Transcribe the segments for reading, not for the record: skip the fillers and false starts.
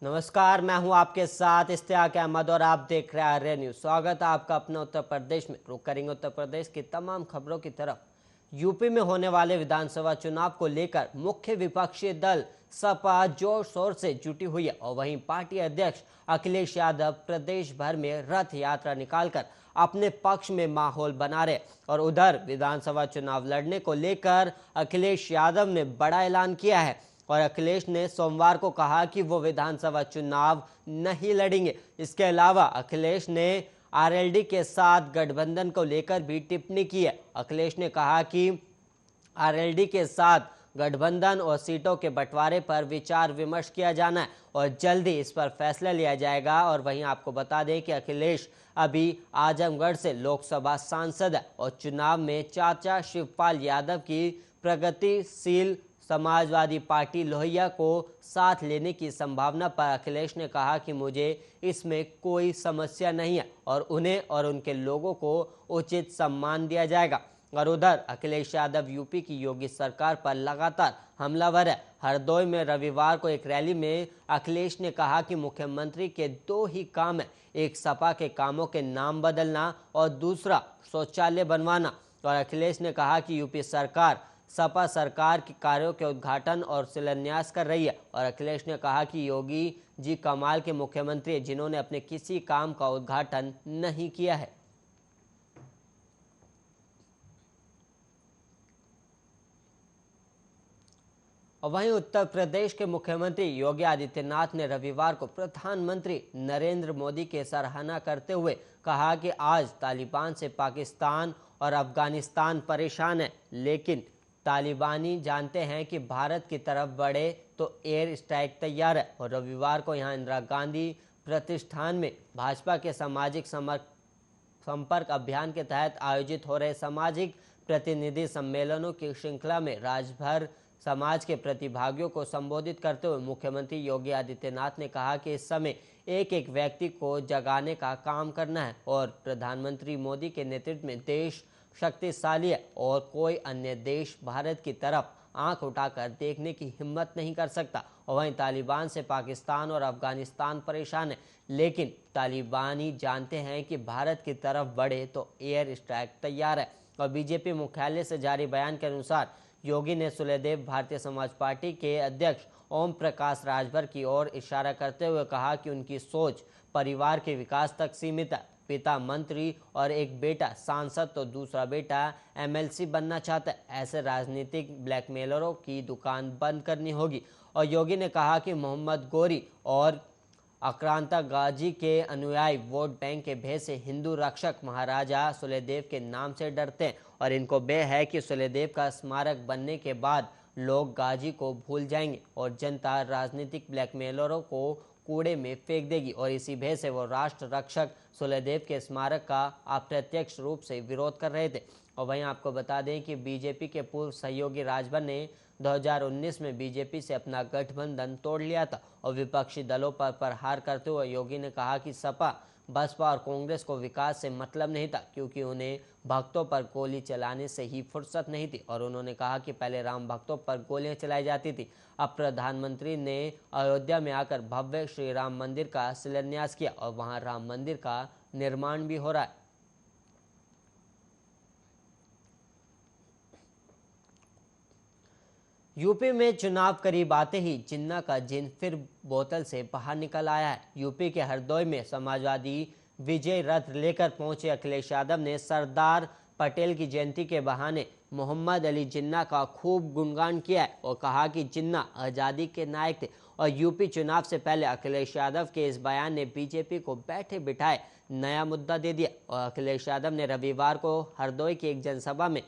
नमस्कार, मैं हूं आपके साथ इश्तियाक अहमद और आप देख रहे हैं आर्य न्यूज। स्वागत है आपका अपने उत्तर प्रदेश में। रुक करेंगे उत्तर प्रदेश की तमाम खबरों की तरफ। यूपी में होने वाले विधानसभा चुनाव को लेकर मुख्य विपक्षी दल सपा जोर शोर से जुटी हुई है और वहीं पार्टी अध्यक्ष अखिलेश यादव प्रदेश भर में रथ यात्रा निकालकर अपने पक्ष में माहौल बना रहे और उधर विधानसभा चुनाव लड़ने को लेकर अखिलेश यादव ने बड़ा ऐलान किया है और अखिलेश ने सोमवार को कहा कि वो विधानसभा चुनाव नहीं लड़ेंगे। इसके अलावा अखिलेश ने आरएलडी के साथ गठबंधन को लेकर भी टिप्पणी की है। अखिलेश ने कहा कि आरएलडी के साथ गठबंधन और सीटों के बंटवारे पर विचार विमर्श किया जाना है और जल्द ही इस पर फैसला लिया जाएगा। और वहीं आपको बता दें कि अखिलेश अभी आजमगढ़ से लोकसभा सांसद है और चुनाव में चाचा शिवपाल यादव की प्रगतिशील समाजवादी पार्टी लोहिया को साथ लेने की संभावना पर अखिलेश ने कहा कि मुझे इसमें कोई समस्या नहीं है और उन्हें और उनके लोगों को उचित सम्मान दिया जाएगा। और उधर अखिलेश यादव यूपी की योगी सरकार पर लगातार हमलावर है। हरदोई में रविवार को एक रैली में अखिलेश ने कहा कि मुख्यमंत्री के दो ही काम है, एक सपा के कामों के नाम बदलना और दूसरा शौचालय बनवाना। और अखिलेश ने कहा कि यूपी सरकार सपा सरकार के कार्यों के उद्घाटन और शिलान्यास कर रही है। और अखिलेश ने कहा कि योगी जी कमाल के मुख्यमंत्री हैं जिन्होंने अपने किसी काम का उद्घाटन नहीं किया है। और वहीं उत्तर प्रदेश के मुख्यमंत्री योगी आदित्यनाथ ने रविवार को प्रधानमंत्री नरेंद्र मोदी की सराहना करते हुए कहा कि आज तालिबान से पाकिस्तान और अफगानिस्तान परेशान है, लेकिन तालिबानी जानते हैं कि भारत की तरफ बढ़े तो एयर स्ट्राइक तैयार है। और रविवार को यहां इंदिरा गांधी प्रतिष्ठान में भाजपा के सामाजिक संपर्क अभियान के तहत आयोजित हो रहे सामाजिक प्रतिनिधि सम्मेलनों की श्रृंखला में राजभर समाज के प्रतिभागियों को संबोधित करते हुए मुख्यमंत्री योगी आदित्यनाथ ने कहा कि इस समय एक एक व्यक्ति को जगाने का काम करना है और प्रधानमंत्री मोदी के नेतृत्व में देश शक्तिशाली है और कोई अन्य देश भारत की तरफ आंख उठाकर देखने की हिम्मत नहीं कर सकता। और वहीं तालिबान से पाकिस्तान और अफगानिस्तान परेशान है, लेकिन तालिबानी जानते हैं कि भारत की तरफ बढ़े तो एयर स्ट्राइक तैयार है। और बीजेपी मुख्यालय से जारी बयान के अनुसार योगी ने सुलेदेव भारतीय समाज पार्टी के अध्यक्ष ओम प्रकाश राजभर की ओर इशारा करते हुए कहा कि उनकी सोच परिवार के विकास तक सीमित है। पिता मंत्री और एक बेटा सांसद तो दूसरा बेटा एमएलसी बनना चाहता है। ऐसे राजनीतिक ब्लैकमेलरों की दुकान बंद करनी होगी। और योगी ने कहा कि मोहम्मद गोरी और आक्रांता गाजी के अनुयायी वोट बैंक के भेद से हिंदू रक्षक महाराजा सुलेदेव के नाम से डरते हैं और इनको भय है कि सुलेदेव का स्मारक बनने के बाद लोग गाजी को भूल जाएंगे और जनता राजनीतिक ब्लैकमेलरों को कूड़े में फेंक देगी और इसी भय से वो राष्ट्र रक्षक सुलेदेव के स्मारक का अप्रत्यक्ष रूप से विरोध कर रहे थे। और वहीं आपको बता दें कि बीजेपी के पूर्व सहयोगी राजभर ने 2019 में बीजेपी से अपना गठबंधन तोड़ लिया था और विपक्षी दलों पर प्रहार करते हुए योगी ने कहा कि सपा बसपा और कांग्रेस को विकास से मतलब नहीं था क्योंकि उन्हें भक्तों पर गोली चलाने से ही फुर्सत नहीं थी। और उन्होंने कहा कि पहले राम भक्तों पर गोलियां चलाई जाती थी, अब प्रधानमंत्री ने अयोध्या में आकर भव्य श्री राम मंदिर का शिलान्यास किया और वहां राम मंदिर का निर्माण भी हो रहा है। यूपी में चुनाव करीब आते ही जिन्ना का जिन फिर बोतल से बाहर निकल आया है। यूपी के हरदोई में समाजवादी विजय रथ लेकर पहुंचे अखिलेश यादव ने सरदार पटेल की जयंती के बहाने मोहम्मद अली जिन्ना का खूब गुणगान किया है और कहा कि जिन्ना आज़ादी के नायक थे। और यूपी चुनाव से पहले अखिलेश यादव के इस बयान ने बीजेपी को बैठे बिठाए नया मुद्दा दे दिया। और अखिलेश यादव ने रविवार को हरदोई की एक जनसभा में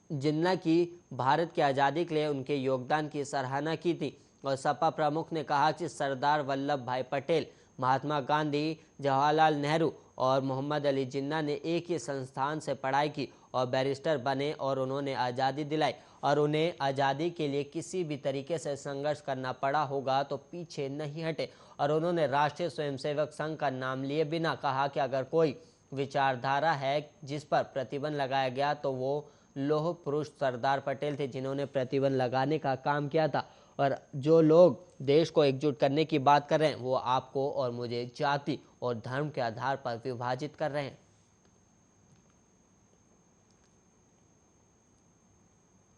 जिन्ना की भारत की आज़ादी के लिए उनके योगदान की सराहना की थी। और सपा प्रमुख ने कहा कि सरदार वल्लभ भाई पटेल, महात्मा गांधी, जवाहरलाल नेहरू और मोहम्मद अली जिन्ना ने एक ही संस्थान से पढ़ाई की और बैरिस्टर बने और उन्होंने आज़ादी दिलाई और उन्हें आज़ादी के लिए किसी भी तरीके से संघर्ष करना पड़ा होगा तो पीछे नहीं हटे। और उन्होंने राष्ट्रीय स्वयंसेवक संघ का नाम लिए बिना कहा कि अगर कोई विचारधारा है जिस पर प्रतिबंध लगाया गया तो वो लोह पुरुष सरदार पटेल थे जिन्होंने प्रतिबंध लगाने का काम किया था। और जो लोग देश को एकजुट करने की बात कर रहे हैं वो आपको और मुझे जाति और धर्म के आधार पर विभाजित कर रहे हैं।